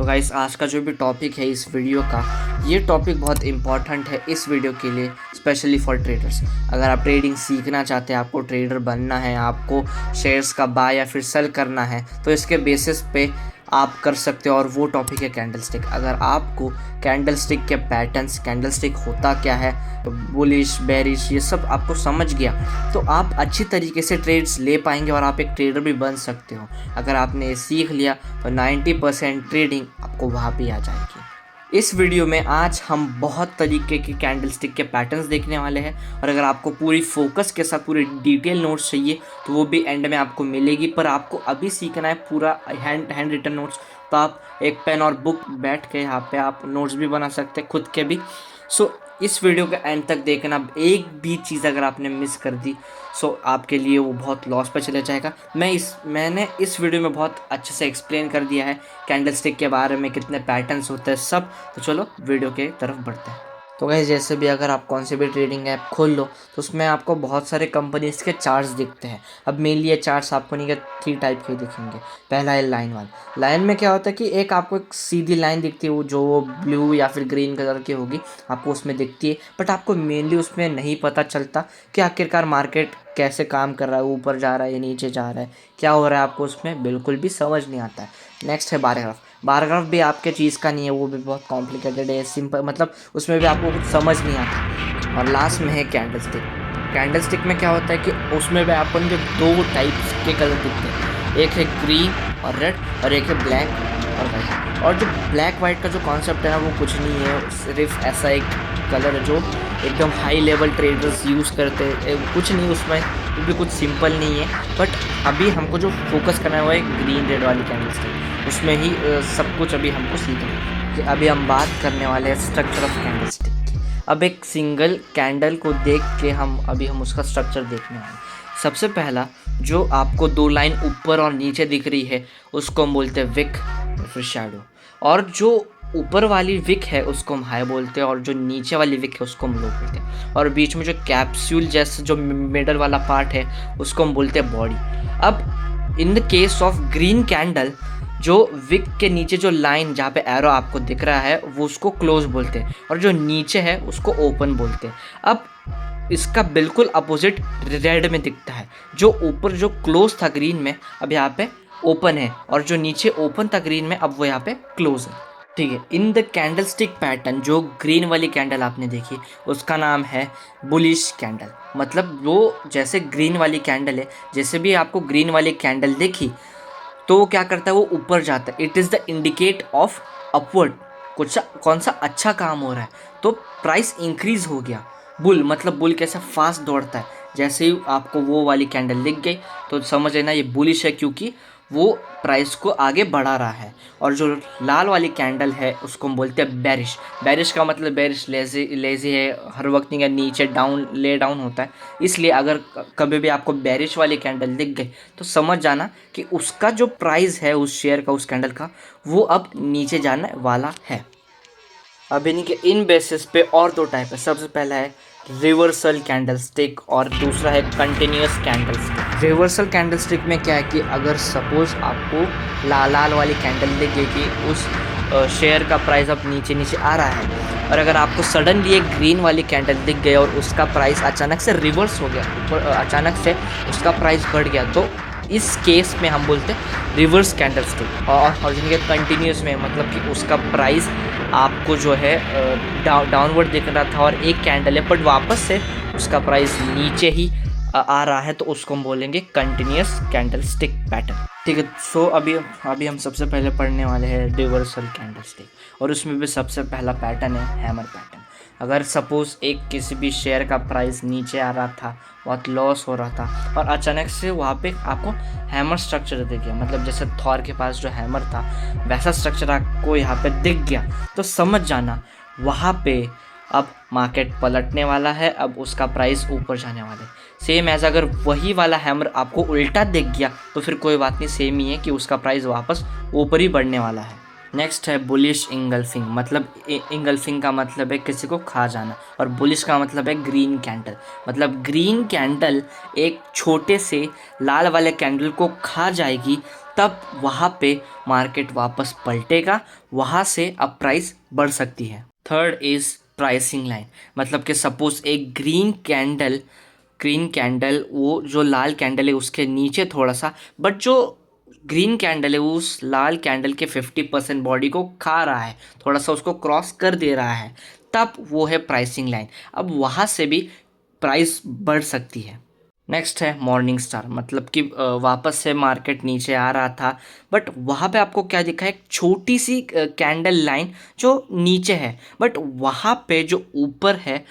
तो गाइस आज का जो भी टॉपिक है इस वीडियो का, ये टॉपिक बहुत इंपॉर्टेंट है इस वीडियो के लिए, स्पेशली फॉर ट्रेडर्स। अगर आप ट्रेडिंग सीखना चाहते हैं, आपको ट्रेडर बनना है, आपको शेयर्स का बाय या फिर सेल करना है, तो इसके बेसिस पे आप कर सकते हो। और वो टॉपिक है कैंडलस्टिक। अगर आपको कैंडलस्टिक के पैटर्न्स, कैंडलस्टिक होता क्या है, बुलिश बेरिश, ये सब आपको समझ गया तो आप अच्छी तरीके से ट्रेड्स ले पाएंगे और आप एक ट्रेडर भी बन सकते हो। अगर आपने ये सीख लिया तो 90% ट्रेडिंग आपको वहाँ पे आ जाएगी। इस वीडियो में आज हम बहुत तरीके के कैंडलस्टिक के पैटर्न्स देखने वाले हैं, और अगर आपको पूरी फोकस के साथ पूरी डिटेल नोट्स चाहिए तो वो भी एंड में आपको मिलेगी। पर आपको अभी सीखना है पूरा हैंड रिटन नोट्स, तो आप एक पेन और बुक बैठ के यहाँ पे आप नोट्स भी बना सकते हैं खुद के भी। सो इस वीडियो के एंड तक देखना। एक भी चीज़ अगर आपने मिस कर दी सो आपके लिए वो बहुत लॉस पे चले जाएगा। मैंने इस वीडियो में बहुत अच्छे से एक्सप्लेन कर दिया है कैंडलस्टिक के बारे में, कितने पैटर्न्स होते हैं सब। तो चलो वीडियो के तरफ बढ़ते हैं। तो गाइस जैसे भी अगर आप कौन से भी ट्रेडिंग ऐप खोल लो तो उसमें आपको बहुत सारे कंपनीज के चार्ट्स दिखते हैं। अब मेनली ये चार्ट्स आपको नहीं, 3 टाइप के दिखेंगे। पहला है लाइन वाला। लाइन में क्या होता है कि एक आपको एक सीधी लाइन दिखती है, वो जो ब्लू या फिर ग्रीन कलर की होगी, आपको उसमें दिखती है। बट आपको मेनली उसमें नहीं पता चलता कि आखिरकार मार्केट कैसे काम कर रहा है, ऊपर जा रहा है या नीचे जा रहा है, क्या हो रहा है, आपको उसमें बिल्कुल भी समझ नहीं आता है। नेक्स्ट है बार ग्राफ। बार ग्राफ भी आपके चीज़ का नहीं है, वो भी बहुत कॉम्प्लिकेटेड है, सिंपल, मतलब उसमें भी आपको कुछ समझ नहीं आता। और लास्ट में है कैंडलस्टिक। कैंडलस्टिक में क्या होता है कि उसमें भी आपको जो 2 टाइप्स के कलर दिखते हैं, एक है ग्रीन और रेड और एक है ब्लैक और वाइट। और जो ब्लैक वाइट का जो कॉन्सेप्ट है ना, वो कुछ नहीं है, सिर्फ ऐसा एक कलर है जो एकदम हाई लेवल ट्रेडर्स यूज़ करते हैं। कुछ नहीं उसमें, वो भी कुछ सिंपल नहीं है। बट अभी हमको जो फोकस करना है वो है ग्रीन रेड वाली कैंडलस्टिक, उसमें ही सब कुछ अभी हमको सीखना है। कि अभी हम बात करने वाले हैं स्ट्रक्चर ऑफ कैंडलस्टिक की। अब एक सिंगल कैंडल को देख के हम उसका स्ट्रक्चर देखने वाले हैं। सबसे पहला जो आपको 2 लाइन ऊपर और नीचे दिख रही है उसको हम बोलते हैं विक और फिर शैडो। और जो ऊपर वाली विक है उसको हम हाई बोलते हैं, और जो नीचे वाली विक है उसको हम लो बोलते हैं। और बीच में जो कैप्सूल जैसा जो मिडल वाला पार्ट है उसको हम बोलते हैं बॉडी। अब in the case of green candle, जो विक के नीचे जो लाइन जहाँ पे एरो आपको दिख रहा है वो उसको क्लोज बोलते हैं, और जो नीचे है उसको ओपन बोलते हैं। अब इसका बिल्कुल अपोजिट रेड में दिखता है। जो ऊपर जो क्लोज था ग्रीन में, अब यहाँ पे ओपन है, और जो नीचे ओपन था ग्रीन में, अब वो यहाँ पे क्लोज है। ठीक है। इन द कैंडलस्टिक पैटर्न, जो ग्रीन वाली कैंडल आपने देखी उसका नाम है बुलिश कैंडल। मतलब वो जैसे ग्रीन वाली कैंडल है, जैसे भी आपको ग्रीन वाली कैंडल देखी तो वो क्या करता है, वो ऊपर जाता है। It is the indicate of upward, कुछ कौन सा अच्छा काम हो रहा है, तो प्राइस इंक्रीज हो गया। बुल मतलब बुल कैसा फास्ट दौड़ता है, जैसे ही आपको वो वाली कैंडल दिख गई तो समझ लेना ये बुलिश है, क्योंकि वो प्राइस को आगे बढ़ा रहा है। और जो लाल वाली कैंडल है उसको हम बोलते हैं बेरिश। बेरिश का मतलब बेरिश लेजी है, हर वक्त नहीं, नीचे डाउन ले डाउन होता है। इसलिए अगर कभी भी आपको बेरिश वाली कैंडल दिख गई तो समझ जाना कि उसका जो प्राइस है उस शेयर का, उस कैंडल का, वो अब नीचे जाने वाला है। अब इनके इन बेसिस पे और 2 टाइप है। सबसे पहला है रिवर्सल कैंडलस्टिक और दूसरा है कंटिन्यूअस कैंडलस्टिक। रिवर्सल कैंडलस्टिक में क्या है कि अगर सपोज आपको लाल वाली कैंडल दिख गई कि उस शेयर का प्राइस अब नीचे नीचे आ रहा है, और अगर आपको सडनली एक ग्रीन वाली कैंडल दिख गई और उसका प्राइस अचानक से रिवर्स हो गया, ऊपर अचानक से उसका प्राइस बढ़ गया, तो इस केस में हम बोलते हैं रिवर्स कैंडलस्टिक। और जिनके कंटिन्यूस में मतलब कि उसका प्राइस आपको जो है डाउनवर्ड दिख रहा था और एक कैंडल है बट वापस से उसका प्राइस नीचे ही आ रहा है, तो उसको हम बोलेंगे कंटिन्यूस कैंडलस्टिक पैटर्न। ठीक है। सो अभी हम सबसे पहले पढ़ने वाले हैं रिवर्सल कैंडलस्टिक, और उसमें भी सबसे पहला पैटर्न है हैमर पैटर्न। अगर सपोज़ एक किसी भी शेयर का प्राइस नीचे आ रहा था, बहुत लॉस हो रहा था, और अचानक से वहाँ पे आपको हैमर स्ट्रक्चर दिख गया, मतलब जैसे थॉर के पास जो हैमर था वैसा स्ट्रक्चर आपको यहाँ पे दिख गया, तो समझ जाना वहाँ पे अब मार्केट पलटने वाला है, अब उसका प्राइस ऊपर जाने वाला है। सेम एज अगर वही वाला हैमर आपको उल्टा दिख गया तो फिर कोई बात नहीं, सेम ही है कि उसका प्राइस वापस ऊपर ही बढ़ने वाला है। नेक्स्ट है बुलिश इंगल्फिंग। मतलब इंगल्फिंग का मतलब है किसी को खा जाना, और बुलिश का मतलब है ग्रीन कैंडल। मतलब ग्रीन कैंडल एक छोटे से लाल वाले कैंडल को खा जाएगी, तब वहाँ पे मार्केट वापस पलटेगा, वहाँ से अब प्राइस बढ़ सकती है। थर्ड इज़ प्राइसिंग लाइन, मतलब कि सपोज एक ग्रीन कैंडल वो जो लाल कैंडल है उसके नीचे थोड़ा सा, बट जो ग्रीन कैंडल है वो उस लाल कैंडल के 50% बॉडी को खा रहा है, थोड़ा सा उसको क्रॉस कर दे रहा है, तब वो है प्राइसिंग लाइन। अब वहाँ से भी प्राइस बढ़ सकती है। नेक्स्ट है मॉर्निंग स्टार, मतलब कि वापस से मार्केट नीचे आ रहा था, बट वहाँ पे आपको क्या दिखा, एक छोटी सी कैंडल लाइन जो नीचे है, बट वहाँ पे जो ऊपर है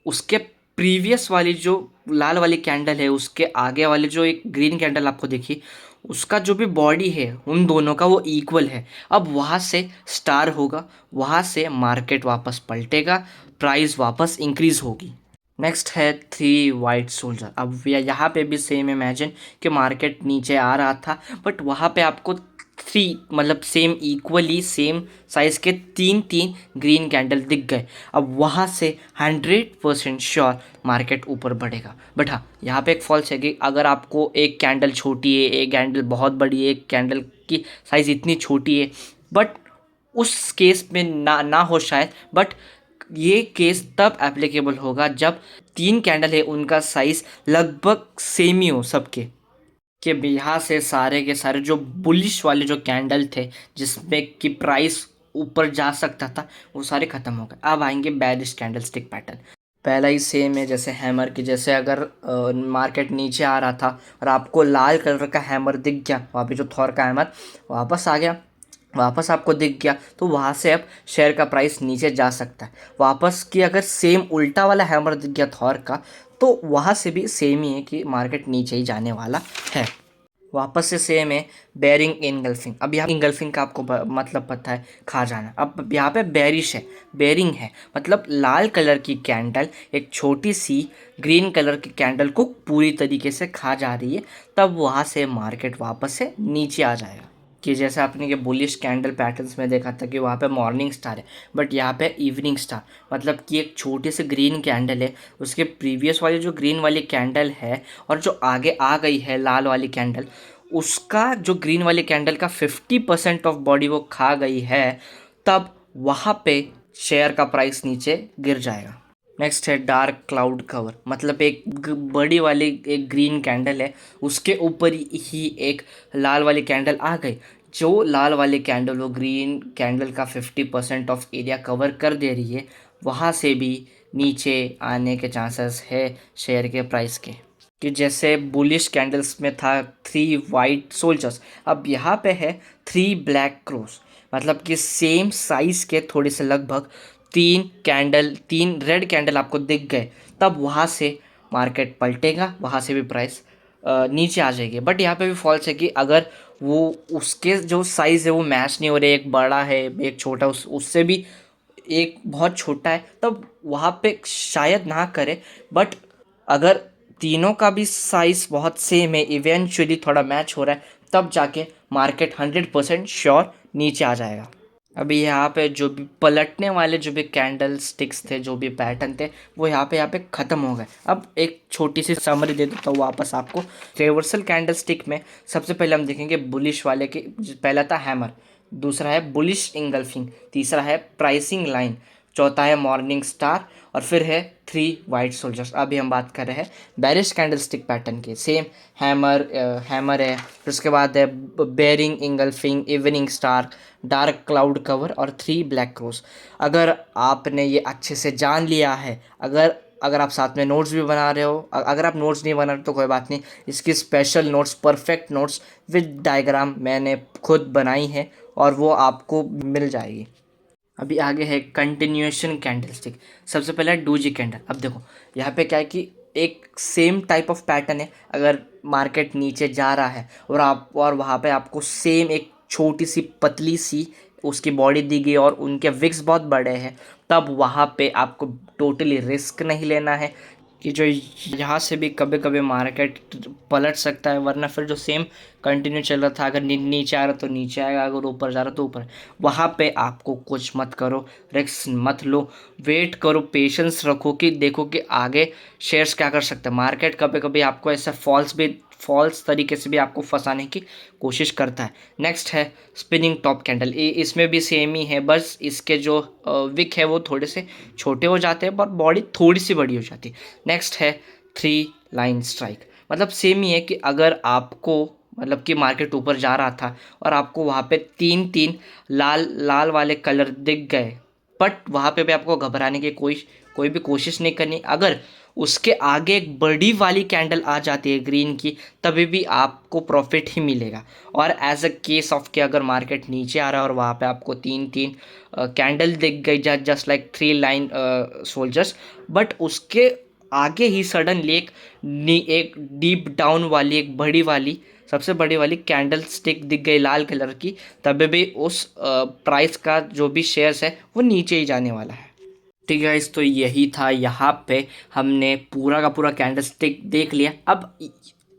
उसके प्रीवियस वाली जो लाल वाली कैंडल है उसके आगे वाली जो एक ग्रीन कैंडल आपको दिखी, उसका जो भी बॉडी है उन दोनों का वो इक्वल है। अब वहाँ से स्टार होगा, वहाँ से मार्केट वापस पलटेगा, प्राइस वापस इंक्रीज होगी। नेक्स्ट है थ्री वाइट सोल्जर। अब यहाँ पे भी सेम इमेजिन कि मार्केट नीचे आ रहा था, बट वहाँ पे आपको थ्री मतलब सेम इक्वली सेम साइज के तीन तीन ग्रीन कैंडल दिख गए। अब वहाँ से 100% श्योर मार्केट ऊपर बढ़ेगा। बट हाँ, यहाँ पे एक फॉल्स है कि अगर आपको एक कैंडल छोटी है, एक कैंडल बहुत बड़ी है, एक कैंडल की साइज़ इतनी छोटी है, बट उस केस में ना हो शायद, बट ये केस तब एप्लीकेबल होगा जब तीन कैंडल है उनका साइज लगभग सेम ही हो सबके, कि यहाँ से सारे के सारे जो बुलिश वाले जो कैंडल थे जिसमें कि प्राइस ऊपर जा सकता था वो सारे ख़त्म हो गए। अब आएंगे बेरिश कैंडल स्टिक पैटर्न। पहला ही सेम है जैसे हैमर की, जैसे अगर मार्केट नीचे आ रहा था और आपको लाल कलर का हैमर दिख गया, वहाँ पे जो थॉर का हैमर वापस आ गया, वापस आपको दिख गया, तो वहाँ से अब शेयर का प्राइस नीचे जा सकता है। वापस की अगर सेम उल्टा वाला हैमर दिख गया थॉर का, तो वहाँ से भी सेम ही है कि मार्केट नीचे ही जाने वाला है। वापस से सेम है बेरिंग इनगल्फिंग। अब यहाँ इनगल्फिंग का आपको मतलब पता है, खा जाना। अब यहाँ पे बेरिश है, बेरिंग है, मतलब लाल कलर की कैंडल एक छोटी सी ग्रीन कलर की कैंडल को पूरी तरीके से खा जा रही है, तब वहाँ से मार्केट वापस से नीचे आ जाएगा। कि जैसे आपने ये बुलिश कैंडल पैटर्न्स में देखा था कि वहाँ पे मॉर्निंग स्टार है, बट यहाँ पे इवनिंग स्टार, मतलब कि एक छोटी सी ग्रीन कैंडल है, उसके प्रीवियस वाली जो ग्रीन वाली कैंडल है और जो आगे आ गई है लाल वाली कैंडल, उसका जो ग्रीन वाली कैंडल का 50% ऑफ बॉडी वो खा गई है, तब वहाँ पे शेयर का प्राइस नीचे गिर जाएगा। नेक्स्ट है डार्क क्लाउड कवर, मतलब एक बड़ी वाली एक ग्रीन कैंडल है, उसके ऊपर ही एक लाल वाली कैंडल आ गई, जो लाल वाली कैंडल वो ग्रीन कैंडल का 50% ऑफ एरिया कवर कर दे रही है, वहाँ से भी नीचे आने के चांसेस है शेयर के प्राइस के। कि जैसे बुलिश कैंडल्स में था थ्री वाइट सोल्जर्स, अब यहाँ पे है थ्री ब्लैक क्रॉस, मतलब कि सेम साइज़ के थोड़े से लगभग तीन रेड कैंडल आपको दिख गए, तब वहाँ से मार्केट पलटेगा, वहाँ से भी प्राइस नीचे आ जाएगी। बट यहाँ पे भी फॉल्स है कि अगर वो उसके जो साइज़ है वो मैच नहीं हो रहे, एक बड़ा है एक छोटा, उससे भी एक बहुत छोटा है, तब वहाँ पे शायद ना करे। बट अगर तीनों का भी साइज़ बहुत सेम है, इवेंचुअली थोड़ा मैच हो रहा है, तब जाके मार्केट 100% श्योर नीचे आ जाएगा। अभी यहाँ पे जो भी पलटने वाले जो भी कैंडल स्टिक्स थे, जो भी पैटर्न थे, वो यहाँ पे ख़त्म हो गए। अब एक छोटी सी समरी दे देता हूँ वापस आपको। रिवर्सल कैंडल स्टिक में सबसे पहले हम देखेंगे बुलिश वाले के, पहला था हैमर, दूसरा है बुलिश इंगल्फिंग, तीसरा है प्राइसिंग लाइन, चौथा है मॉर्निंग स्टार, और फिर है थ्री वाइट सोल्जर्स। अभी हम बात कर रहे हैं बेरिश कैंडल स्टिक पैटर्न के। सेम हैमर है, फिर उसके बाद है bearing engulfing, evening star, dark cloud cover और थ्री ब्लैक क्रॉस। अगर आपने ये अच्छे से जान लिया है, अगर आप साथ में नोट्स भी बना रहे हो, अगर आप नोट्स नहीं बना रहे तो कोई बात नहीं, इसकी special notes, perfect notes with diagram मैंने खुद बनाई है और वो आपको मिल जाएगी। अभी आगे है कंटिन्यूएशन कैंडलस्टिक। सबसे पहले है डूजी कैंडल। अब देखो यहाँ पे क्या है कि एक सेम टाइप ऑफ पैटर्न है, अगर मार्केट नीचे जा रहा है और वहाँ पे आपको सेम एक छोटी सी पतली सी उसकी बॉडी दी गई और उनके विक्स बहुत बड़े हैं, तब वहाँ पे आपको टोटली रिस्क नहीं लेना है कि जो यहाँ से भी कभी कभी मार्केट पलट सकता है, वरना फिर जो सेम कंटिन्यू चल रहा था, अगर नीचे आ रहा तो नीचे आएगा, अगर ऊपर जा रहा तो ऊपर। वहाँ पे आपको कुछ मत करो, रिस्क मत लो, वेट करो, पेशेंस रखो कि देखो कि आगे शेयर्स क्या कर सकते हैं। मार्केट कभी कभी आपको ऐसा फॉल्स तरीके से भी आपको फंसाने की कोशिश करता है। नेक्स्ट है स्पिनिंग टॉप कैंडल, इसमें भी सेम ही है, बस इसके जो विक है वो थोड़े से छोटे हो जाते हैं पर बॉडी थोड़ी सी बड़ी हो जाती है। नेक्स्ट है 3 लाइन स्ट्राइक, मतलब सेम ही है कि अगर आपको मतलब कि मार्केट ऊपर जा रहा था और आपको वहाँ पे 3 लाल लाल वाले कलर दिख गए, बट वहाँ पे भी आपको घबराने की कोई भी कोशिश नहीं करनी। अगर उसके आगे एक बड़ी वाली कैंडल आ जाती है ग्रीन की, तभी भी आपको प्रॉफिट ही मिलेगा। और एज अ केस ऑफ कि अगर मार्केट नीचे आ रहा है और वहाँ पे आपको 3 कैंडल दिख गई just like 3 line soldiers, but उसके आगे ही सडनली एक डीप डाउन वाली एक बड़ी वाली सबसे बड़ी वाली कैंडल स्टिक दिख गई लाल कलर की, तभी भी उस प्राइस का जो भी शेयर्स है वो नीचे ही जाने वाला है। ठीक है गाइस, तो यही था, यहाँ पे हमने पूरा का पूरा कैंडल स्टिक देख लिया। अब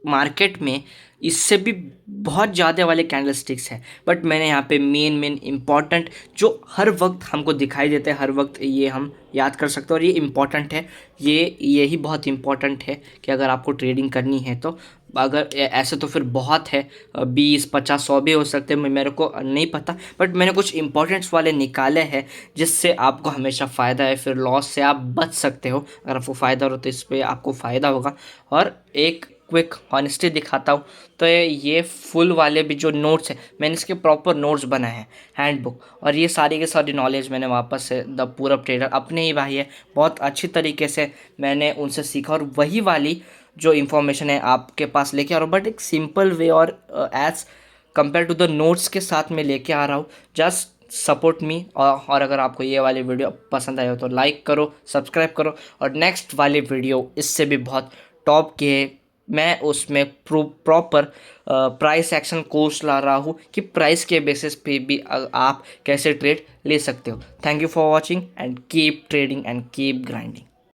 मार्केट में इससे भी बहुत ज़्यादा वाले कैंडल स्टिक्स हैं, बट मैंने यहाँ पे मेन इम्पॉर्टेंट जो हर वक्त हमको दिखाई देते हैं, हर वक्त ये हम याद कर सकते हैं और ये इम्पॉर्टेंट है, यही बहुत इम्पॉर्टेंट है कि अगर आपको ट्रेडिंग करनी है तो। अगर ऐसे तो फिर बहुत है, 20 50 100 भी हो सकते हैं, मेरे को नहीं पता, बट मैंने कुछ इंपॉर्टेंट्स वाले निकाले हैं जिससे आपको हमेशा फ़ायदा है, फिर लॉस से आप बच सकते हो। अगर आपको फ़ायदा हो तो इस पर आपको फ़ायदा होगा। और एक क्विक हॉनेस्टी दिखाता हूँ, तो ये फुल वाले भी जो नोट्स हैं, मैंने इसके प्रॉपर नोट्स बनाए हैं, हैंडबुक, और ये सारी के सारी नॉलेज मैंने वापस से द पूरब ट्रेडर अपने ही भाई है, बहुत अच्छी तरीके से मैंने उनसे सीखा और वही वाली जो इन्फॉर्मेशन है आपके पास लेके आ रहा हूँ, बट एक सिंपल वे और as compare to the notes के साथ में लेके आ रहा हूँ। जस्ट सपोर्ट मी, और अगर आपको ये वाली वीडियो पसंद आए हो तो लाइक करो, सब्सक्राइब करो, और नेक्स्ट वाली वीडियो इससे भी बहुत टॉप की है। मैं उसमें प्रॉपर प्राइस एक्शन कोर्स ला रहा हूँ कि प्राइस के बेसिस पे भी आप कैसे ट्रेड ले सकते हो। Thank you for watching and keep trading and keep grinding.